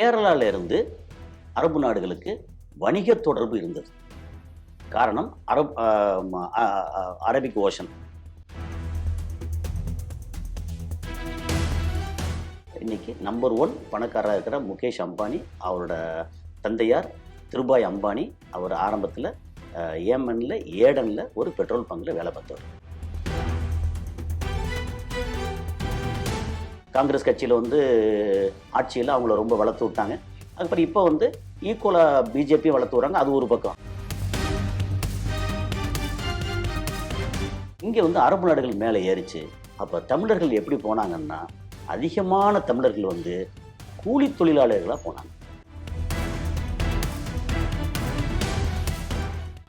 கேரளால இருந்து அரபு நாடுகளுக்கு வணிக தொடர்பு இருந்தது. காரணம் அரபிக் ஓஷன். இன்னைக்கு நம்பர் 1 பணக்காரராக இருக்கிற முகேஷ் அம்பானி, அவரோட தந்தையார் திருபாய் அம்பானி. அவர் ஆரம்பத்தில் ஏமனில் ஏடனில் ஒரு பெட்ரோல் பங்கில் வேலை பார்த்தவர். காங்கிரஸ் கட்சியில் ஆட்சியில் அவங்கள ரொம்ப வளர்த்து விட்டாங்க. அதுக்கப்புறம் இப்போ ஈக்குவலாக பிஜேபியும் வளர்த்து விட்றாங்க. அது ஒரு பக்கம். இங்கே அரபு நாடுகள் மேலே ஏறிச்சு. அப்போ தமிழர்கள் எப்படி போனாங்கன்னா, அதிகமான தமிழர்கள் கூலி தொழிலாளர்களாக போனாங்க.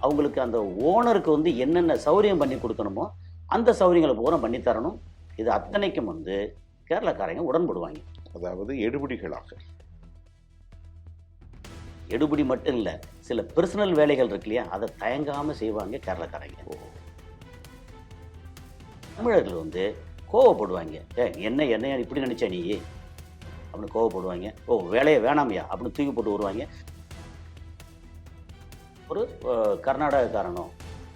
அவங்களுக்கு அந்த ஓனருக்கு என்னென்ன சௌகரியம் பண்ணி கொடுக்கணுமோ அந்த சௌகரியங்களை பூரா பண்ணி தரணும். இது அத்தனைக்கும் கேரளக்காரங்க உடன்படுவாங்க. அதாவது எடுபடிகளாக. எடுபடி மட்டும் இல்லை, சில பர்சனல் வேலைகள் இருக்கு இல்லையா, அதை தயங்காமல் செய்வாங்க கேரளக்காரங்க. தமிழர்கள் கோவப்படுவாங்க. என்ன என்னையா இப்படி நினைச்சா நீ அப்படின்னு கோவப்படுவாங்க. வேலையை வேணாமையா அப்படின்னு தூக்கி போட்டு வருவாங்க. ஒரு கர்நாடகக்காரனோ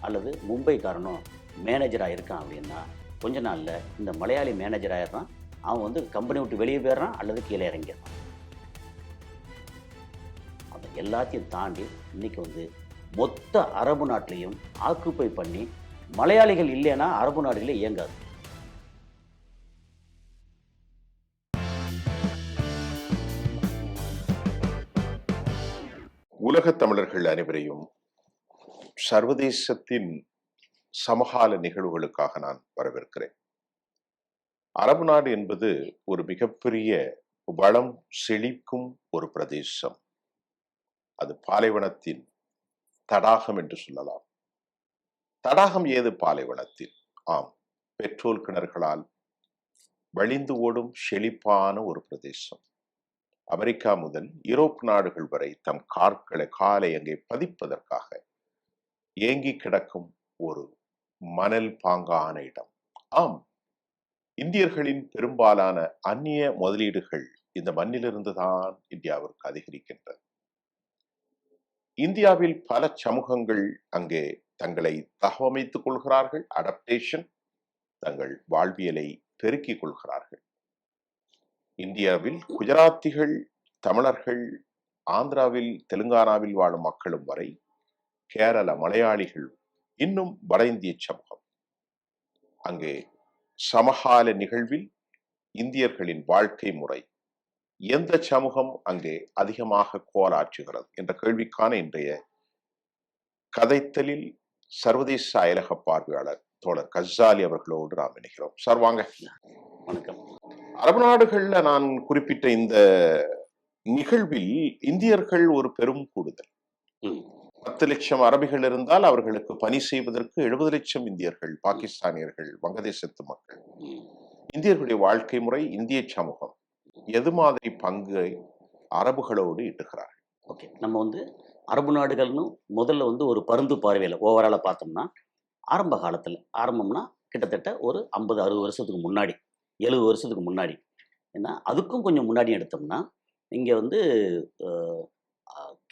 அல்லது மும்பைக்காரனோ மேனேஜராக இருக்கான் அப்படின்னா கொஞ்ச நாளில் இந்த மலையாளி மேனேஜர் ஆயிடுறான். அவன் கம்பெனி விட்டு வெளியே போயிடுறான் அல்லது கீழே இறங்கிடுறான். அதை எல்லாத்தையும் தாண்டி இன்னைக்கு மொத்த அரபு நாட்டிலையும் ஆக்குப்பை பண்ணி மலையாளிகள் இல்லைன்னா அரபு நாடுகளே இயங்காது. உலகத் தமிழர்கள் அனைவரையும் சர்வதேசத்தின் சமகால நிகழ்வுகளுக்காக நான் வரவேற்கிறேன். அரபு நாடு என்பது ஒரு மிகப்பெரிய வளம் செழிக்கும் ஒரு பிரதேசம். அது பாலைவனத்தின் தடாகம் என்று சொல்லலாம். தடாகம் ஏது பாலைவனத்தில்? ஆம், பெட்ரோல் கிணறுகளால் வழிந்து ஓடும் செழிப்பான ஒரு பிரதேசம். அமெரிக்கா முதல் யூரோப் நாடுகள் வரை தம் காலை அங்கே பதிப்பதற்காக ஏங்கி கிடக்கும் ஒரு மணல் பாங்கான இடம். ஆம், இந்தியர்களின் பெரும்பாலான அந்நிய முதலீடுகள் இந்த மண்ணிலிருந்து தான் இந்தியாவிற்கு அதிகரிக்கின்றன. இந்தியாவில் பல சமூகங்கள் அங்கே தங்களை தகவமைத்துக் கொள்கிறார்கள். அடாப்டேஷன், தங்கள் வாழ்வியலை பெருக்கிக் கொள்கிறார்கள். இந்தியாவில் குஜராத்திகள், தமிழர்கள், ஆந்திராவில் தெலுங்கானாவில் வாழும் மக்களும் வரை கேரள மலையாளிகள், இன்னும் வட இந்திய சமூகம். அங்கே சமகால நிகழ்வில் இந்தியர்களின் வாழ்க்கை முறை எந்த சமூகம் அங்கே அதிகமாக கோலாற்றுகிறது என்ற கேள்விக்கான இன்றைய கதைத்தலில் சர்வதேச அயலக பார்வையாளர் தோழர் கஸ்ஸாலி அவர்களோடு நாம் இணைகிறோம். சார் வாங்க. வணக்கம். அரபு நாடுகள்ல நான் குறிப்பிட்ட இந்த நிகழ்வில் இந்தியர்கள் ஒரு பெரும் கூடுதல். 10 லட்சம் அரபிகள் இருந்தால் அவர்களுக்கு பணி செய்வதற்கு 70 லட்சம் இந்தியர்கள், பாகிஸ்தானியர்கள், வங்கதேசத்து மக்கள். இந்தியர்களுடைய வாழ்க்கை முறை, இந்திய சமூகம் எது மாதிரி பங்கை அரபுகளோடு இட்டுகிறார்கள்? ஓகே, நம்ம அரபு நாடுகள்னு முதல்ல ஒரு பருந்து பார்வையில் ஓவரால பார்த்தோம்னா, ஆரம்ப காலத்தில் ஆரம்பம்னா கிட்டத்தட்ட ஒரு 50-60 வருஷத்துக்கு முன்னாடி, 70 வருஷத்துக்கு முன்னாடி, ஏன்னா அதுக்கும் கொஞ்சம் முன்னாடி எடுத்தோம்னா இங்கே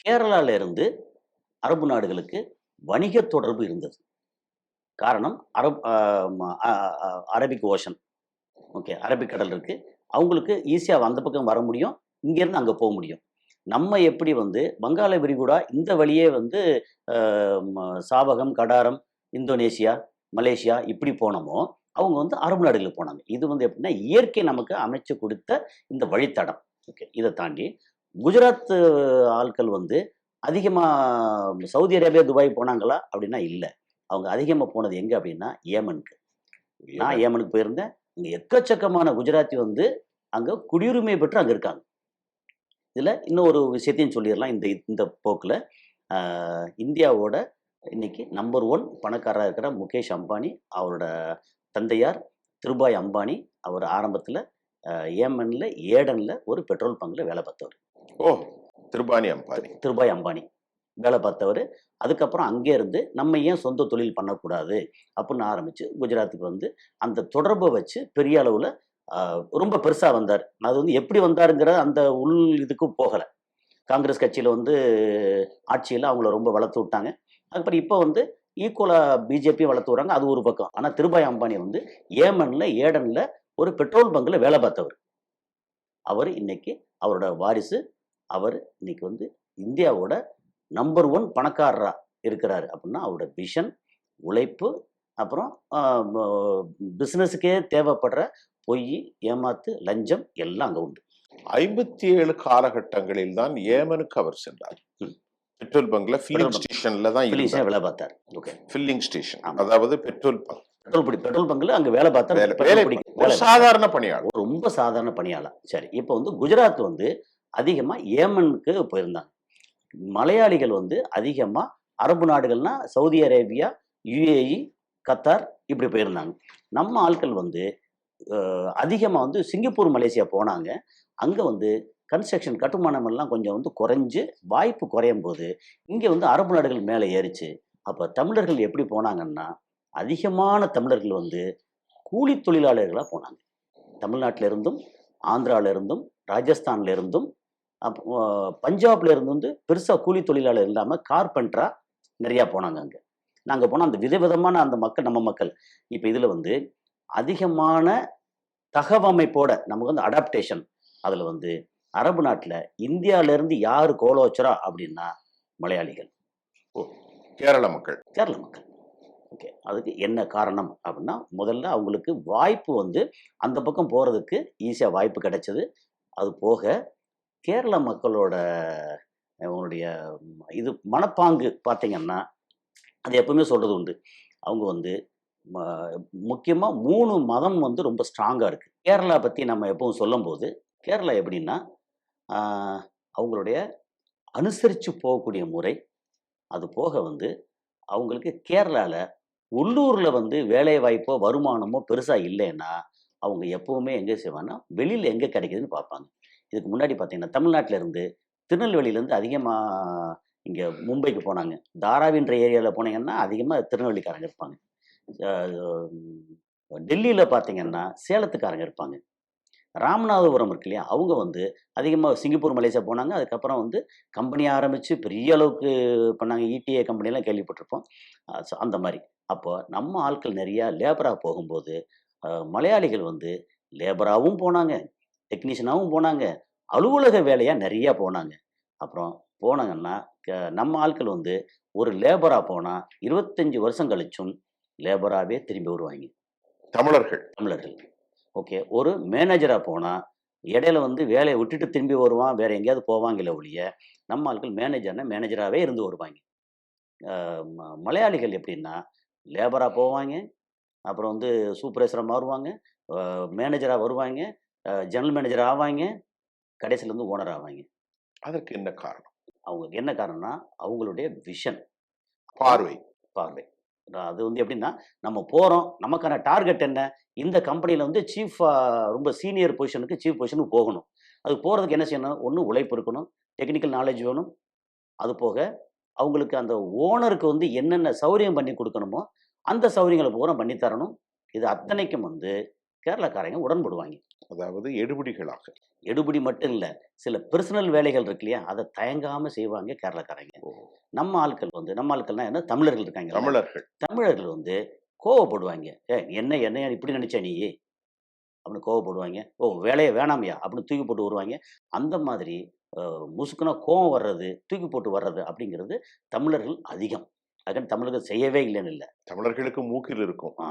கேரளால இருந்து அரபு நாடுகளுக்கு வணிக தொடர்பு இருந்தது. காரணம் அரபிக் ஓஷன். ஓகே, அரபிக்கடல் இருக்கு. அவங்களுக்கு ஈஸியாக அந்த பக்கம் வர முடியும், இங்கேருந்து அங்கே போக முடியும். நம்ம எப்படி வங்காள விரிகுடா இந்த வழியே சாவகம், கடாரம், இந்தோனேசியா, மலேசியா இப்படி போனோமோ அவங்க அரபு நாடுகளுக்கு போனாங்க. இது எப்படின்னா இயற்கை நமக்கு அமைச்சு கொடுத்த இந்த வழித்தடம். ஓகே, இதை தாண்டி குஜராத் ஆட்கள் அதிகமாக சவுதி அரேபியா, துபாய் போனாங்களா அப்படின்னா இல்லை. அவங்க அதிகமாக போனது எங்கே அப்படின்னா ஏமனுக்கு. நான் ஏமனுக்கு போயிருந்தேன். அங்கே எக்கச்சக்கமான குஜராத்தி அங்கே குடியுரிமை பெற்று அங்கே இருக்காங்க. இதில் இன்னும் ஒரு விஷயத்தையும் சொல்லிடலாம். இந்த போக்கில் இந்தியாவோட இன்னைக்கு நம்பர் 1 பணக்காரராக இருக்கிற முகேஷ் அம்பானி, அவரோட தந்தையார் திருபாய் அம்பானி. அவர் ஆரம்பத்தில் ஏமனில் ஏடனில் ஒரு பெட்ரோல் பங்கில் வேலை பார்த்தவர். திருபாய் அம்பானி வேலை பார்த்தவர். அதுக்கப்புறம் அங்கே இருந்து நம்ம ஏன் சொந்த தொழில் பண்ணக்கூடாது அப்படின்னு ஆரம்பித்து குஜராத்துக்கு அந்த தொடர்பை வச்சு பெரிய அளவில் ரொம்ப பெருசா வந்தார். அது வந்து எப்படி வந்தாருங்கிற அந்த உள் இதுக்கும் போகல. காங்கிரஸ் கட்சியில வந்து ஆட்சியில அவங்கள ரொம்ப வளர்த்து விட்டாங்க. அதுக்கப்புறம் இப்போ வந்து ஈக்குவலா பிஜேபி வளர்த்து விடுறாங்க. அது ஒரு பக்கம். ஆனா திருபாய் அம்பானி வந்து ஏமன்ல, ஏடன்ல ஒரு பெட்ரோல் பங்க்ல வேலை பார்த்தவர். அவரு இன்னைக்கு அவரோட வாரிசு. அவரு இன்னைக்கு வந்து இந்தியாவோட நம்பர் 1 பணக்காரரா இருக்கிறாரு. அப்படின்னா அவரோட விஷன், உழைப்பு, அப்புறம் பிசினஸுக்கே தேவைப்படுற பொய், ஏமாத்து, லஞ்சம் எல்லாம் அங்க உண்டு. 57 காலகட்டங்களில் தான் ஏமனுக்கு அவர் சென்றார். ம். பெட்ரோல் பங்க்ல ஃபில்லிங் பெட்ரோல் பங்க் ஸ்டேஷன்ல தான் ஃபில்லிங்ஸ்ல இருந்தார். வேலை பார்த்தார். ஓகே. ஃபில்லிங் ஸ்டேஷன், ஆமா. அதாவது பெட்ரோல் பங்க். பெட்ரோல் பங்க்ல அங்க வேலை பார்த்தார். வேலை பெட்ரோல் வேலை பிடிக்க ஒரு வேலை பார்த்தார். சாதாரண பணியாளர். ஒரு ரொம்ப சாதாரண பணியாளர். சரி. இப்போ வந்து குஜராத் வந்து அதிகமா ஏமனுக்கு போயிருந்தாங்க. மலையாளிகள் வந்து அதிகமா அரபு நாடுகள்னா சவுதி அரேபியா, யுஏஇ, கத்தார் இப்படி போயிருந்தாங்க. நம்ம ஆட்கள் வந்து அதிகமா வந்து சிங்கப்பூர், மலேசியா போனாங்க. அங்க வந்து கன்ஸ்ட்ரக்ஷன் கட்டுமானம் எல்லாம் கொஞ்சம் வந்து குறைஞ்சு வாய்ப்பு குறையும் போது இங்க வந்து அரபு நாடுகள் மேலே ஏறிச்சு. அப்ப தமிழர்கள் எப்படி போனாங்கன்னா, அதிகமான தமிழர்கள் வந்து கூலி தொழிலாளர்களா போனாங்க. தமிழ்நாட்டில இருந்தும், ஆந்திரால இருந்தும், ராஜஸ்தான்ல இருந்தும், பஞ்சாப்ல இருந்து வந்து பெருசா கூலி தொழிலாளர் இல்லாம கார்பெண்டரா நிறையா போனாங்க அங்க. நாங்க போனா அந்த விதவிதமான அந்த மக்கள் நம்ம மக்கள். இப்ப இதுல வந்து அதிகமான தகவமைப்போட நமக்கு வந்து அடாப்டேஷன். அதுல வந்து அரபு நாட்டுல இந்தியால இருந்து யாரு கோலோச்சரா அப்படின்னா மலையாளிகள். ஓ! கேரள மக்கள். கேரள மக்கள். ஓகே. அதுக்கு என்ன காரணம் அப்படின்னா, முதல்ல அவங்களுக்கு வாய்ப்பு வந்து அந்த பக்கம் போறதுக்கு ஈஸியா வாய்ப்பு கிடைச்சது. அது போக கேரள மக்களோட அவங்களுடைய இது மனப்பாங்கு பார்த்தீங்கன்னா, அது எப்பவுமே சொல்றது உண்டு. அவங்க வந்து ம முக்கியமா 3 மதம் வந்து ரொம்ப ஸ்ட்ராங்கா இருக்கு. கேரளா பத்தி நம்ம எப்பவும் சொல்லும்போது, கேரளா எப்படின்னா, ஆ அவங்களுடைய அனுசரிச்சு போகக்கூடிய முறை, அது போக வந்து அவங்களுக்கு கேரளால உள்ளூர்ல வந்து வேலைவாய்ப்போ, வருமானமோ பெருசா இல்லைன்னா, அவங்க எப்பவுமே எங்க செய்வாங்கன்னா, வெளியில எங்க கிடைக்குதுன்னு பார்ப்பாங்க. இதுக்கு முன்னாடி பார்த்தீங்கன்னா, தமிழ்நாட்டுல இருந்து திருநெல்வேலியிலேருந்து அதிகமா இங்க மும்பைக்கு போனாங்க. தாராவின்ற ஏரியால போனீங்கன்னா, அதிகமா திருநெல்வேலிக்காரங்க இருப்பாங்க. அ டெல்லியில பார்த்தீங்கன்னா, சேலத்துக்காரங்க இருப்பாங்க. ராமநாதபுரம் இருக்கு இல்லையா? அவங்க வந்து அதிகமா சிங்கப்பூர், மலேசியா போனாங்க. அதுக்கப்புறம் வந்து கம்பெனி ஆரம்பிச்சு பெரிய அளவுக்கு பண்ணாங்க. ஈடிஏ கம்பெனிலாம் கேள்விப்பட்டிருப்போம். அந்த மாரி. அப்போ நம்ம ஆட்கள் நெறையா லேபரா போகும்போது, மலையாளிகள் வந்து லேபராவும் போனாங்க, டெக்னீஷியனாவும் போனாங்க, அலுவலக வேலையா நெறையா போனாங்க. அப்புறம் போனாங்கன்னா, நம்ம ஆட்கள் வந்து ஒரு லேபரா போனா 25 வருஷம் கழிச்சும் லேபராவே திரும்பி வருவாய்ங்க. தமிழர்கள். தமிழர்கள். ஓகே. ஒரு மேனேஜரா போனா, இடையில வந்து வேலைய விட்டுட்டு திரும்பி வருவான். வேற எங்கேயாவது போவாங்களே ஒழிய, நம்ம ஆட்கள் மேனேஜர்னா மேனேஜராவே இருந்து வருவாய்ங்க. அ மலையாளிகள் எப்படின்னா, லேபரா போவாய்ங்க. அப்புறம் வந்து சூப்பர்வைசரா மாறுவாங்க. மேனேஜரா வருவாய்ங்க. General manager ஆவாய்ங்க. கடைசில வந்து ஓனர் ஆவாய்ங்க. அதற்கு என்ன காரணம்? அவங்களுக்கு என்ன காரணம்னா, அவங்களுடைய விஷன். அப்புறம் பார்வை. பார்வை. அது வந்து எப்படின்னா, நம்ம போறோம். நமக்கான டார்கெட் என்ன? இந்த கம்பெனியில வந்து ரொம்ப சீனியர் பொசிஷனுக்கு சீஃப் பொசிஷனுக்கு போகணும். அதுக்கு போறதுக்கு என்ன செய்யணும்? ஒண்ணு உழைப்பு இருக்கணும். டெக்னிக்கல் நாலேட்ஜ் வேணும். அது போக அவங்களுக்கு அந்த ஓனருக்கு வந்து என்னென்ன சௌரியம் பண்ணி குடுக்கணுமோ, அந்த சௌரியங்கள பூரா பண்ணி தரணும். இது அத்தனைக்கும் வந்து கேரளாக்காரங்க உடன்படுவாய்ங்க. அதாவது எடுபிடிகளாக. எடுபிடி மட்டும் இல்ல. சில பெர்சனல் வேலைகள் இருக்கு இல்லையா? அத தயங்காம செய்வாங்க கேரளாக்காரங்க. ஓ! நம்ம ஆட்கள்னா என்ன தமிழர்கள் இருக்காங்கல்ல. தமிழர்கள். தமிழர்கள் வந்து கோவப்படுவாய்ங்க. என்னையா இப்படி நினைச்ச நீ? அப்படின்னு கோவப்படுவாய்ங்க. ஓ! வேலையே வேணாம்யா! அப்படின்னு தூக்கி போட்டு வருவாய்ங்க. அந்த மாதிரி முசுக்குனா கோவம் வர்றது, தூக்கி போட்டு வர்றது அப்படிங்கிறது தமிழர்கள் அதிகம். அதுக்குன்னு தமிழர்கள் செய்யவே இல்லைன்னு இல்ல. தமிழர்களுக்கு மூக்கில் இருக்கும். ஆ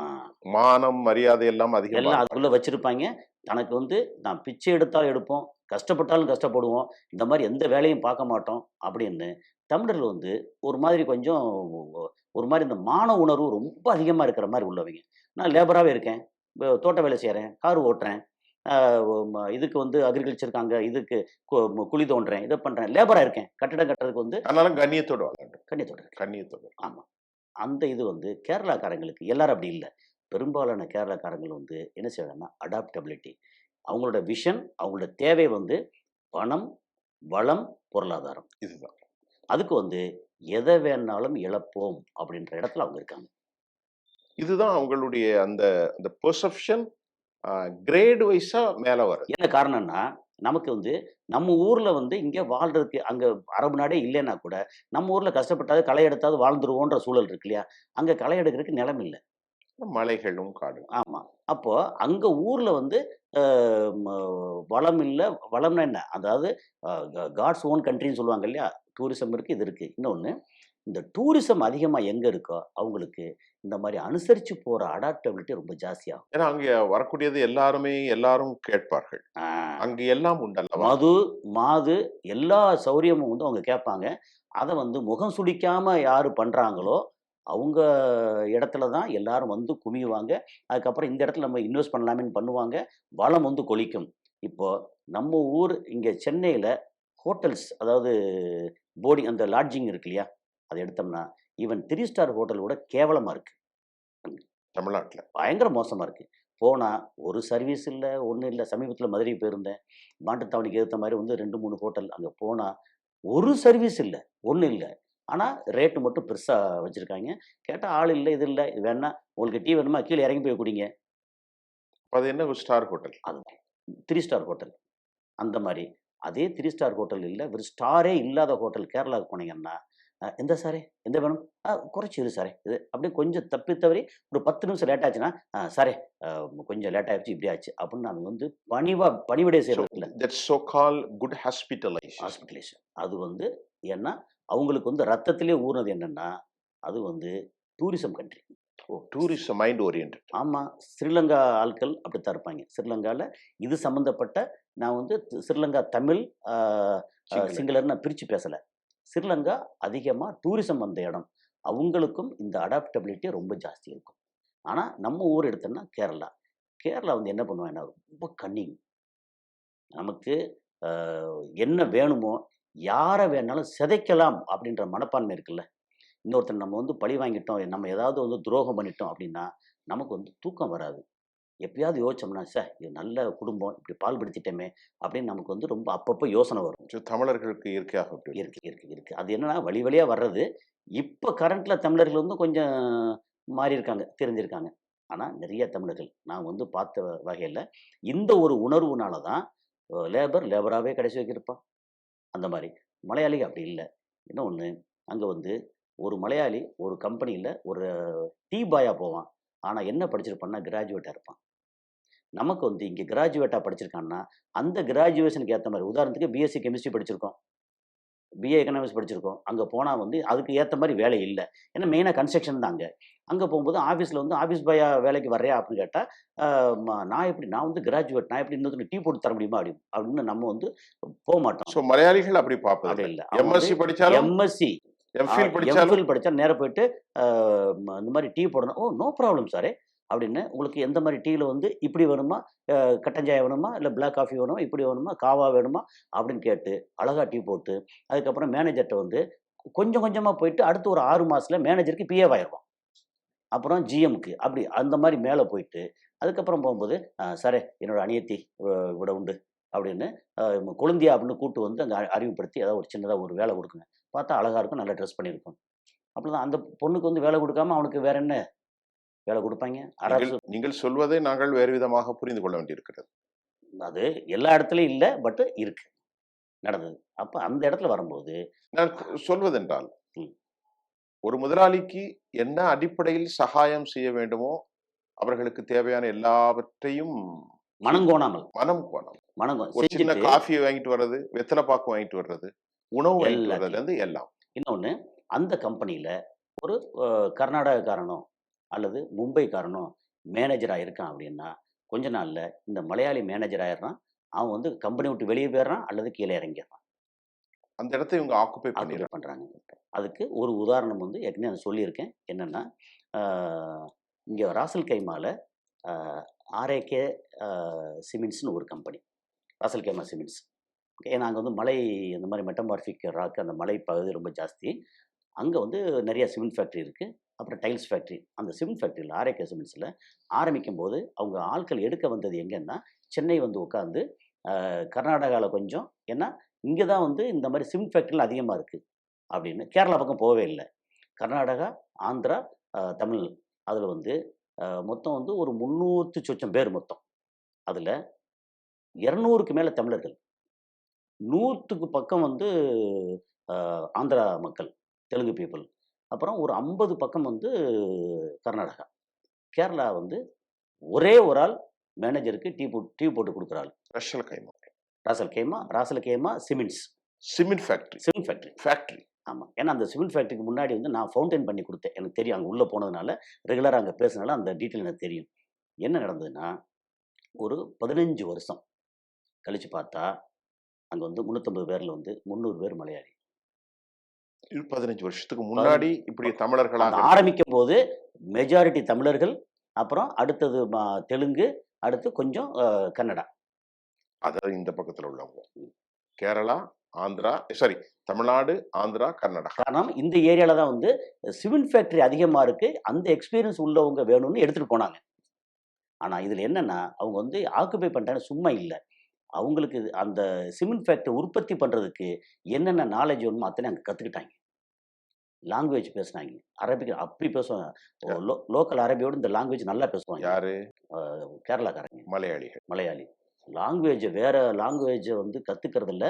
மானம், மரியாதை எல்லாம் அதிகமா எல்லாம் இருக்கும். அதுக்குள்ள வச்சிருப்பாய்ங்க. தனக்கு வந்து நான் பிச்சை எடுத்தாலும் எடுப்போம், கஷ்டப்பட்டாலும் கஷ்டப்படுவோம். இந்த மாரி எந்த வேலையும் பார்க்க மாட்டோம் அப்படின்னு தமிழர்கள் வந்து ஒரு மாதிரி கொஞ்சம் ஒரு மாரி இந்த மான உணர்வு ரொம்ப அதிகமா இருக்கிற மாரி உள்ளவைங்க. நான் லேபராவே இருக்கேன். தோட்ட வேலை செய்றேன், கார் ஓட்டுறேன். அ இதுக்கு வந்து அக்ரிகல்ச்சருக்கு அங்க இதுக்கு குழி தோண்டுறேன், இத பண்றேன். லேபரா இருக்கேன். கட்டிடம் கட்டுறதுக்கு வந்து ஆனாலும் கண்ணியத்தோடு வாழ வேண்டும். கன்னியத்தோட இருக்கேன். கண்ணியத்தோடு. ஆமா. அந்த இது வந்து கேரளாக்காரங்களுக்கு எல்லாரும் அப்படி இல்ல. பெரும்பாலான கேரளாக்காரங்கள் வந்து என்ன செய்றாங்கன்னா, அடாப்டபிலிட்டி. அவங்களோட விஷன், அவங்களோட தேவை வந்து பணம், வளம், பொருளாதாரம். இதுதான். அதுக்கு வந்து எத வேணாலும் இழப்போம் அப்படின்ற இடத்துல அவங்க இருக்காங்க. இதுதான் அவங்களுடைய அந்த அந்த பெர்செப்ஷன், கிரேட் வைஸா மேல வருது. என்ன காரணம்னா, நமக்கு வந்து நம்ம ஊர்ல வந்து இங்க வாழ்றதுக்கு அங்க அரபு நாடே இல்லைன்னா கூட, நம்ம ஊர்ல கஷ்டப்பட்டாவது களை எடுத்தாவது வாழ்ந்துருவோன்ற சூழல் இருக்கு இல்லையா? அங்க களை எடுக்கிறதுக்கு நிலம் இல்ல. மலைகளும் காடும். ஆமா. அப்போ அங்க ஊர்ல வந்து அ ம வளம் இல்ல. வளம்னா என்ன? அதாவது காட்ஸ் ஓன் கண்ட்ரின்னு சொல்லுவாங்க இல்லையா? டூரிசம் இருக்கு, இது இருக்கு. இன்னொன்னு, இந்த டூரிசம் அதிகமா எங்க இருக்கோ, அவங்களுக்கு இந்த மாரி அனுசரிச்சு போற அடாப்டபிலிட்டி ரொம்ப ஜாஸ்தியாகும். ஏன்னா அங்க வரக்கூடியது எல்லாரும் கேட்பார்கள். ஆ. அங்கு எல்லாம் உண்டல்லவா? மது, மாது எல்லா சௌரியமும் வந்து அவங்க கேட்பாங்க. அத வந்து முகம் சுளிக்காம யாரு பண்றாங்களோ, அவங்க இடத்துல தான் எல்லாரும் வந்து குமியுவாங்க. அதுக்கப்புறம் இந்த இடத்துல நம்ம இன்வெஸ்ட் பண்ணலாமேன்னு பண்ணுவாங்க. வளம் வந்து கொழிக்கும். இப்போ நம்ம ஊர் இங்க சென்னையில ஹோட்டல்ஸ் அதாவது போர்டிங் அந்த லாட்ஜிங் இருக்கு இல்லையா? அத எடுத்தோம்னா, ஈவன் 3 ஸ்டார் ஹோட்டல் கூட கேவலமா இருக்கு. தமிழ்நாட்டுல. பயங்கர மோசமா இருக்கு. போனா ஒரு சர்வீஸ் இல்ல, ஒண்ணும் இல்ல. சமீபத்தில மதுரை போயிருந்தேன். மாட்டுத்தாவணிக்கு எதிர்த்த மாரி வந்து 2, 3 ஹோட்டல். அங்க போனா ஒரு சர்வீஸ் இல்ல. ஒண்ணும் இல்ல. ஆனா ரேட் மட்டும் பெருசா வச்சிருக்காய்ங்க. கேட்டா ஆள் இல்ல, இது இல்ல. இது வேணா உங்களுக்கு டீ வேணுமா? கீழ இறங்கி போய் குடிங்க. அது என்ன ஒரு ஸ்டார் ஹோட்டல். அதுதான் 3 ஸ்டார் ஹோட்டல். அந்த மாரி. அதே 3 ஸ்டார் ஹோட்டல் இல்ல. வெறும் ஸ்டாரே இல்லாத ஹோட்டல் கேரளாவுக்கு போனீங்கன்னா, எந்த சாரே? எந்த வேணும்? குறைச்சு இரு சாரே. இது அப்படியே கொஞ்சம் தப்பி தவறி ஒரு 10 நிமிஷம் லேட் ஆச்சுன்னா, சாரே அ கொஞ்சம் லேட் ஆயிருச்சு, இப்படி ஆச்சு. அப்படின்னு நாங்க வந்து பணிவிடை ஸோ செய்றது இல்ல. That's so call good hospitalisation. Hospitalisation. அது வந்து ஏன்னா, அவங்களுக்கு வந்து ரத்தத்திலே ஊறுனது என்னன்னா, அது வந்து tourism country. Oh! Tourism mind oriented. ஆமா. ஸ்ரீலங்கா ஆட்கள் அப்படித்தான் இருப்பாய்ங்க. ஸ்ரீலங்கால இது சம்மந்தப்பட்ட நான் வந்து ஸ்ரீலங்கா தமிழ், அ அ சிங்கள. சிங்களர்ன்னு நான் பிரிச்சு பேசல. ஸ்ரீலங்கா அதிகமா டூரிசம் வந்த இடம். அவங்களுக்கும் இந்த அடாப்டபிலிட்டி ரொம்ப ஜாஸ்தி இருக்கும். ஆனா, நம்ம ஊர் எடுத்தோம்னா கேரளா. கேரளா வந்து என்ன பண்ணுவாங்கன்னா, ரொம்ப கன்னிங். நமக்கு அ என்ன வேணுமோ, யார வேணாலும் சிதைக்கலாம் அப்படின்ற மனப்பான்மை இருக்குல்ல. இன்னொருத்தர நம்ம வந்து பழி வாங்கிட்டோம், நம்ம ஏதாவது வந்து துரோகம் பண்ணிட்டோம் அப்படின்னா, நமக்கு வந்து தூக்கம் வராது. எப்பயாவது யோசிச்சோம்னா, இது நல்ல குடும்பம், இப்படி பாழ்படுத்திட்டோமே அப்படின்னு நமக்கு வந்து ரொம்ப அப்பப்போ யோசனை வரும். ஸோ தமிழர்களுக்கு இயற்கையாக அப்படி இருக்கு. இருக்கு. அது என்னன்னா வழி வழியா வர்றது. இப்ப கரண்ட்ல தமிழர்கள் வந்து கொஞ்சம் மாறியிருக்காங்க, தெரிஞ்சிருக்காங்க. ஆனா நிறைய தமிழர்கள் நான் வந்து பார்த்த வகையில, இந்த ஒரு உணர்வுனால தான் லேபராவே கடைசி வரைக்கும் இருப்பான். அந்த மாரி. மலையாளி அப்படி இல்ல. இன்னொன்னு, அங்க வந்து ஒரு மலையாளி ஒரு கம்பெனியில ஒரு டீ பாயா போவான். ஆனா என்ன படிச்சிருப்பான்னா, கிராஜுவேட்டா இருப்பான். நமக்கு வந்து இங்க கிராஜுவேட்டா படிச்சிருக்கான்னா, அந்த கிராஜுவேஷனுக்கு ஏத்த மாரி உதாரணத்துக்கு பிஎஸ்சி கெமிஸ்ட்ரி படிச்சிருக்கோம். பிஏ எக்கனாமிக்ஸ் படிச்சிருக்கோம். அங்க போனா வந்து அதுக்கு ஏத்த மாரி வேலை இல்ல. ஏன்னா மெயினா கன்ஸ்ட்ரக்ஷன் தான் அங்க. அங்க போம்போது ஆஃபீஸ்ல வந்து ஆஃபீஸ் பாயா வேலைக்கு வர்றியா? அப்படின்னு கேட்டா, அ நான் எப்படி நான் வந்து கிராஜுவேட். நான் எப்படி இன்னொருத்தனுக்கு டீ போட்டு தர முடியுமா? அப்படின்னு நம்ம வந்து போமாட்டோம். ஸோ மலையாளிகள் அப்படி அப்படி பார்ப்பதில்ல. இல்ல. அவன் வந்து எம்எஸ்சி படிச்சாலும், எம்எஸ்சி, எம்ஃபில் படிச்சாலும் எம்ஃபில் படிச்சா நேரா போயிட்டு, அ இந்த மாரி டீ போடணும். "ஓ! நோ ப்ராப்ளம் சாரே" அப்படின்னு. உங்களுக்கு எந்த மாரி டீல வந்து இப்படி வேணுமா? கட்டன் சாயா வேணுமா? இல்ல பிளாக் காஃபி வேணுமா? இப்படி வேணுமா? காவா வேணுமா? அப்படின்னு கேட்டு, அழகா டீ போட்டு, அதுக்கப்புறம் மேனேஜர்ட்ட வந்து கொஞ்சம் கொஞ்சமா போயிட்டு அடுத்து ஒரு 6 மாசத்துல மேனேஜருக்கு பிஏவாயிருவான். அப்புறம் ஜிஎம்க்கு அப்படி அந்த மாரி மேல போயிட்டு, அதுக்கப்புறம் போம்போது, சாரே என்னோட அனியத்தி இவட உண்டு அப்படின்னு, அ கொழுந்தியா அப்படின்னு கூட்டு வந்து அங்க அறிமுகப்படுத்தி ஏதாவது ஒரு சின்னதா ஒரு வேலை குடுக்குங்க. பார்த்தா அழகா இருக்கும். நல்லா ட்ரெஸ் பண்ணியிருக்கும். அப்படிதான் அந்த பொண்ணுக்கு வந்து வேலை குடுக்காம அவனுக்கு வேற என்ன வேலை குடுப்பாய்ங்க? நீங்கள் அரசு நீங்கள் சொல்வதை நாங்கள் வேறு விதமாக புரிந்து கொள்ள வேண்டியிருக்கிறது. அது எல்லா இடத்துலயும் இல்ல. பட் இருக்கு. நடந்தது. அப்ப அந்த இடத்துல வரும்போது, நான் சொல்வதென்றால், ம். ஒரு முதலாளிக்கு என்ன அடிப்படையில் சகாயம் செய்ய வேண்டுமோ, அவர்களுக்கு தேவையான எல்லாவற்றையும் மனங்கோணாமல் மனம் கோணம். ஒரு சின்ன செஞ்சுட்டு காஃபி வாங்கிட்டு வர்றது, வெத்தல பாக்கு வாங்கிட்டு வர்றது, உணவு வாங்கிட்டு எல்லாத்தையும் வர்றதுலருந்து எல்லாம். இன்னொன்னு அந்த கம்பெனியில ஒரு கர்நாடகக்காரனோ அல்லது மும்பைக்காரனோ மேனேஜரா இருக்கான் அப்படின்னா, கொஞ்ச நாள்ல இந்த மலையாளி மேனேஜர் ஆயிடுறான். அவன் வந்து கம்பெனி விட்டு வெளிய போயிடுறான் அல்லது கீழ இறங்கிர்றான். அந்த இடத்த இவங்க ஆக்குபை ஆக்குபை பண்ணிறாங்க. பண்றாங்க. அதுக்கு ஒரு உதாரணம் வந்து ஏற்கனவே நான் சொல்லியிருக்கேன். என்னன்னா, ஆ இங்க ராசல் கைமால அ ஆர்ஏகே அ சிமெண்ட்ஸ்ன்னு ஒரு கம்பெனி. ராசல் கைமா சிமெண்ட்ஸ். ஏன்னா அங்க வந்து மலை இந்த மாரி மெட்டமார்பிக் ராக் அந்த மலை பகுதி ரொம்ப ஜாஸ்தி. அங்க வந்து நெறைய சிமெண்ட் ஃபேக்டரி இருக்கு. அப்புறம் டைல்ஸ் ஃபேக்டரி. அந்த சிமெண்ட் ஃபேக்டரில ஆர்ஏகே சிமெண்ட்ஸ்ல ஆரம்பிக்கும்போது, அவங்க ஆட்கள் எடுக்க வந்தது எங்கன்னா, சென்னை வந்து உட்கார்ந்து கர்நாடகால கொஞ்சம். ஏன்னா, இங்க தான் வந்து இந்த மாரி சிமெண்ட் ஃபேக்டரிலாம் அதிகமா இருக்கு அப்படின்னு. கேரளா பக்கம் போவே இல்ல. கர்நாடகா, ஆந்திரா, தமிழ் அதுல வந்து மொத்தம் வந்து ஒரு 300 சொச்சம் பேர் மொத்தம். அதில் 200க்கு மேலே தமிழர்கள், 100க்கு பக்கம் வந்து ஆந்திரா மக்கள், தெலுங்கு பீப்புள், அப்புறம் ஒரு 50 பக்கம் வந்து கர்நாடகா. கேரளா வந்து ஒரே ஒரு ஆள் மேனேஜருக்கு டீ போட்டு கொடுக்குற ஆள். ராசல் கேமா சிமெண்ட் ஃபேக்ட்ரி. ஆமாம். ஏன்னா அந்த சிமெண்ட் ஃபேக்ட்ரிக்கு முன்னாடி வந்து நான் ஃபவுண்டைன் பண்ணி கொடுத்தேன். எனக்கு தெரியும், அங்கே உள்ளே போனதுனால, ரெகுலராக அங்கே பேசுனால அந்த டீட்டெயில் எனக்கு தெரியும். என்ன நடந்ததுன்னா, ஒரு 15 வருஷம் கழித்து பார்த்தா அங்கே வந்து 350 பேரில் வந்து 300 பேர் மலையாளி. 15 வருஷத்துக்கு முன்னாடி இப்படி தமிழர்களாக ஆரம்பிக்கும் போது மெஜாரிட்டி தமிழர்கள், அப்புறம் அடுத்தது தெலுங்கு, அடுத்து கொஞ்சம் கன்னடா. அதாவது இந்த பக்கத்தில் உள்ளவங்க கேரளா, ஆந்திரா, தமிழ்நாடு, ஆந்திரா, கர்நாடகா. காரணம் இந்த ஏரியாவில் தான் வந்து சிமெண்ட் ஃபேக்ட்ரி அதிகமாக இருக்குது, அந்த எக்ஸ்பீரியன்ஸ் உள்ளவங்க வேணும்னு எடுத்துகிட்டு போனாங்க. ஆனால் இதில் என்னென்னா, அவங்க வந்து ஆக்குபை பண்ணுறாங்க, சும்மா இல்லை. அவங்களுக்கு அந்த சிமெண்ட் ஃபேக்ட்ரி உற்பத்தி பண்ணுறதுக்கு என்னென்ன நாலேஜ் வேணுமோ அத்தனை அங்கே கற்றுக்கிட்டாங்க. லாங்குவேஜ் பேசுனாங்க, அரபிக் அப்படி பேசுவாங்க. லோக்கல் அரபியோடு இந்த லாங்குவேஜ் நல்லா பேசுவாங்க. யாரு? கேரளாக்காரங்க, மலையாளி. லாங்குவேஜை வேற லாங்குவேஜை வந்து கற்றுக்கிறதுல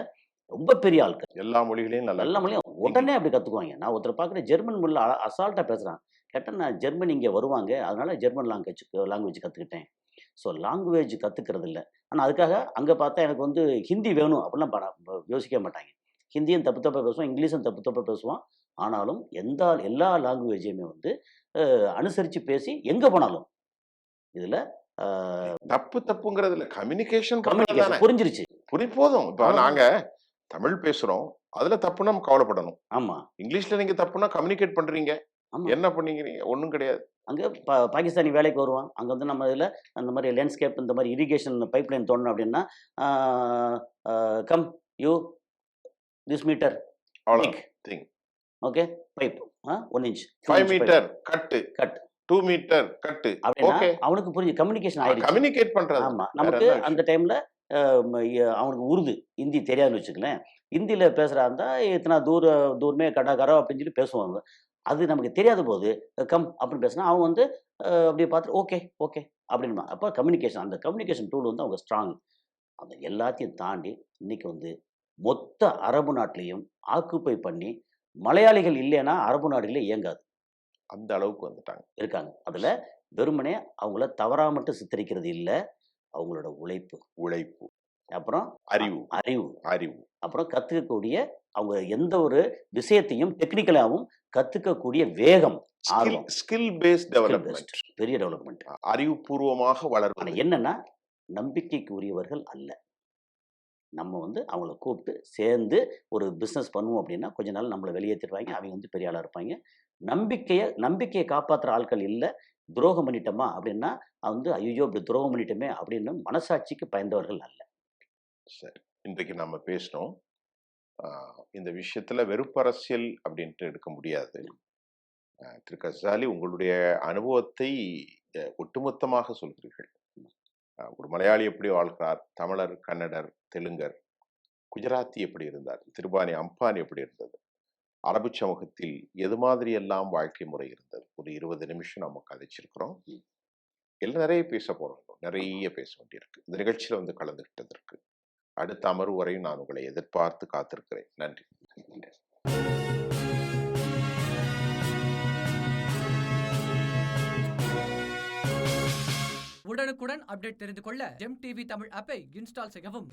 ரொம்ப பெரிய ஆட்கள். எல்லா மொழிகளையும் எல்லா மொழியும் உடனே அப்படி கற்றுக்குவாங்க. நான் ஒருத்தர் பார்க்குறேன், ஜெர்மன் மொழியில் அசால்ட்டாக பேசுகிறான். கேட்டால் நான் ஜெர்மன் இங்கே வருவாங்க, அதனால ஜெர்மன் லாங்குவேஜ் கற்றுக்கிட்டேன். ஸோ லாங்குவேஜ் கற்றுக்கிறது இல்லை. ஆனால் அதுக்காக அங்கே பார்த்தா எனக்கு வந்து ஹிந்தி வேணும் அப்படிலாம் யோசிக்க மாட்டாங்க. ஹிந்தியும் தப்பு தப்பாக பேசுவான், இங்கிலீஷும் தப்பு தப்பாக பேசுவான். ஆனாலும் எல்லா லாங்குவேஜையுமே வந்து அனுசரித்து பேசி எங்கே போனாலும் இதில் தப்புங்கிறதுல கம்யூனிகேஷன் புரிஞ்சிருச்சு. போதும். இப்போ நாங்க தமிழ் பேசுறோம், அதுல தப்புனா நம்ம கவலைப்படணும். ஆமா. இங்கிலீஷ்ல நீங்க தப்புனா கம்யூனிகேட் பண்றீங்க, என்ன பண்ணீங்க? ஒன்றும் கிடையாது. அங்கே பாகிஸ்தானி வேலைக்கு வருவான். அங்கே வந்து நம்ம இதில் அந்த மாதிரி லேண்ட்ஸ்கேப், இந்த மாதிரி இரிகேஷன் பைப் லைன் தோணும் அப்படின்னா, come you this metre okay pipe 1 inch 5 metre cut 2 metre cut. அவனுக்கு புரிஞ்சு கம்யூனிகேஷன் ஆயிடுச்சு. கம்யூனிகேட் பண்றது. ஆமா. நமக்கு அந்த டைம்ல அவனுக்கு உருது, ஹிந்தி தெரியாதுன்னு வச்சுக்கலேன். ஹிந்தியில் பேசுகிறா இருந்தால் இத்தனை தூரமே கடாக்காரோ அப்படின்னு சொல்லி பேசுவாங்க. அது நமக்கு தெரியாத போது கம் அப்படின்னு பேசினா அவன் வந்து அப்படியே பார்த்து ஓகே அப்படின்மா. அப்போ அந்த கம்யூனிகேஷன் டூல் வந்து அவங்க ஸ்ட்ராங். அந்த எல்லாத்தையும் தாண்டி இன்னைக்கு வந்து மொத்த அரபு நாட்டிலையும் ஆக்குப்பை பண்ணி மலையாளிகள் இல்லைன்னா அரபு நாடுகளே இயங்காது. அந்த அளவுக்கு இருக்காங்க. அதில் வெறுமனே அவங்கள தவறாக மட்டும் சித்தரிக்கிறது இல்லை, அவங்களோட உழைப்பு, அப்புறம் அறிவு, அப்புறம் கற்றுக்கக்கூடிய அவங்க எந்த ஒரு விஷயத்தையும் டெக்னிக்கலாகவும் கற்றுக்கக்கூடிய வேகம், ஸ்கில் பேஸ்ட் டெவலப்மெண்ட், பெரிய டெவலப்மெண்ட், அறிவுபூர்வமாக வளர்வது. என்னன்னா நம்பிக்கைக்கு உரியவர்கள் அல்ல. நம்ம வந்து அவங்கள கூப்பிட்டு சேர்ந்து ஒரு பிஸ்னஸ் பண்ணுவோம் அப்படின்னா கொஞ்ச நாள் நம்மளை வெளியேற்றிடுவாங்க, அவங்க வந்து பெரிய ஆளாக இருப்பாங்க. நம்பிக்கையை காப்பாற்றுற ஆட்கள் இல்லை. துரோகம் பண்ணிட்டோமா அப்படின்னா வந்து ஐயோ இப்படி துரோகம் பண்ணிட்டோமே அப்படின்னு மனசாட்சிக்கு பயந்தவர்கள் அல்ல. சரி, இன்றைக்கு நம்ம பேசணும் இந்த விஷயத்துல வெறுப்பரசியல் அப்படின்ட்டு எடுக்க முடியாது. திரு கசாலி, உங்களுடைய அனுபவத்தை ஒட்டுமொத்தமாக சொல்கிறீர்கள். ஒரு மலையாளி எப்படி வாழ்கிறார், தமிழர், கன்னடர், தெலுங்கர், குஜராத்தி எப்படி இருந்தார், திருபானி அம்பானி எப்படி இருந்தது, அரபு சமூகத்தில் எது மாதிரி எல்லாம் வாழ்க்கை முறை இருந்தது. ஒரு 20 நிமிஷம் நம்ம கதைச்சிருக்கிறோம். எல்லாம் நிறைய பேச போறோம், நிறைய பேச வேண்டியிருக்கு. இந்த நிகழ்ச்சியில வந்து கலந்துகிட்டதற்கு அடுத்த அமர்வு வரையும் நான் உங்களை எதிர்பார்த்து காத்திருக்கிறேன். நன்றி. உடனுக்குடன் அப்டேட் தெரிந்து கொள்ள ஜெம் டிவி தமிழ் ஆப்பை இன்ஸ்டால் செய்யவும்.